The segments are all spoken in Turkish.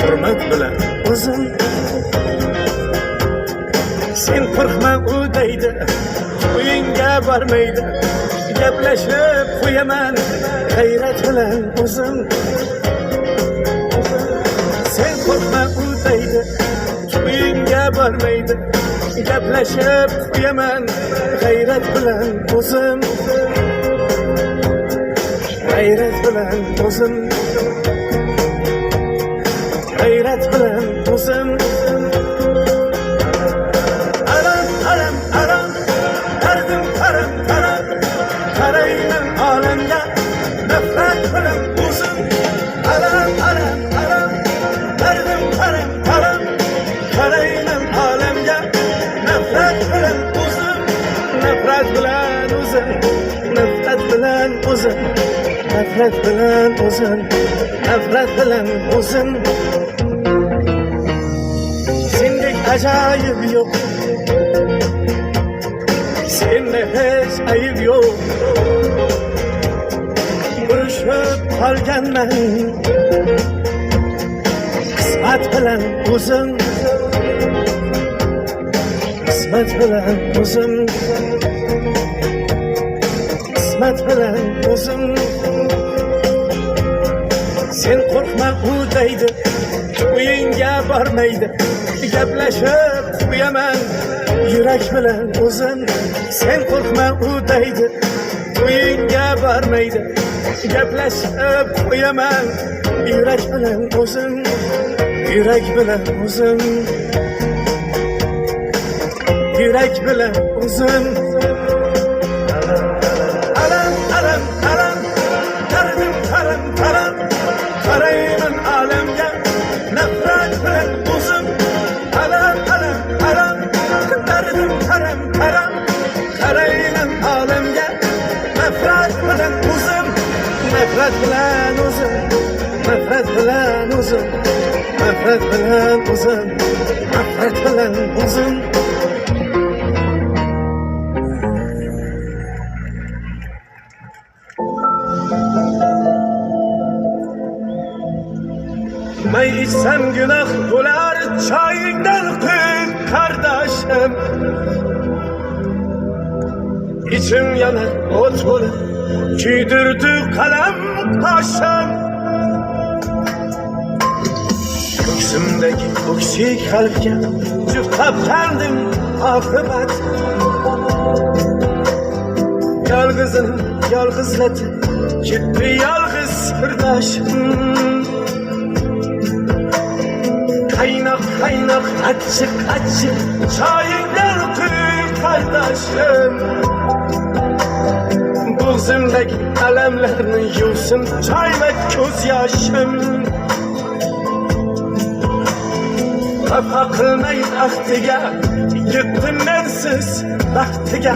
hurmat bilan o'zim. Sen qo'rqma u deydi, uyingga bormaydi, gaplashib qo'yaman g'ayrat bilan o'zim. Sen qo'rqma u deydi, uyingga bormaydi, gaplashib qo'yaman g'ayrat bilan o'zim. G'ayrat bilan o'zim, g'ayrat bilan o'zim. Aram aram aram, dardim taram taram, qarayman olamga nafrat bilan o'zim. Aram aram aram, dardim taram taram, qarayman olamga nafrat bilan o'zim. Nafrat bilan o'zim, nafrat bilan o'zim, nafrat bilan o'zim, nafrat bilan o'zim. Sendek ajoyib yo'q, sende hech ayib yo'q. Urushib qolganman qismat bilan o'zim, qismat bilan o'zim, qismat bilan o'zim. Sen qo'rqma u deydi, uyingga bormaydi, gaplashib qo'yaman yurak bilan o'zim. Sen qo'rqma u deydi, uyingga bormaydi, gaplashib qo'yaman yurak bilan o'zim. Yurak bilan o'zim, yurak bilan o'zim. Alam alam alam, dardim taram taram, qarayman olamga nafrat bilan o'zim. Alam alam alam, dardim taram taram, qarayman olamga nafrat bilan o'zim. Nafrat bilan o'zim, nafrat bilan o'zim, nafrat bilan o'zim, nafrat bilan o'zim. May içsem günah bular, çayından kıyık kardeşim. İçim yanar ot bular, küydürdü kalem taşım. Göksümdeki öksik kalpke cüftap kendim akıbat. Yalgızın yalgızlatı gitti yalgız sırdaşım. Kaynak kaynak açık açık çayından kıyık kardeşim. Boğazımdaki alemlerini yuvsun çay ve gözyaşım. Kafa kılmayın ahtiga, yıktım bensiz baktiga.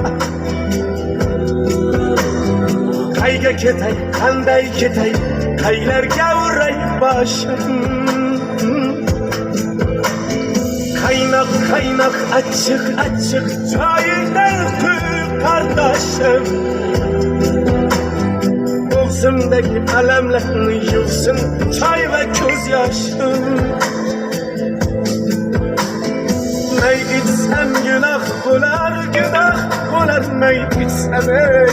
Kayga ketay, kanday ketay, kaylarga uray başım. Kaynak kaynak açık açık çayından kıyık kardeşim. Boğazımdaki alemlerini yuvsun çay ve gözyaşım. May içsem günah bular, günah bular may içsem ey.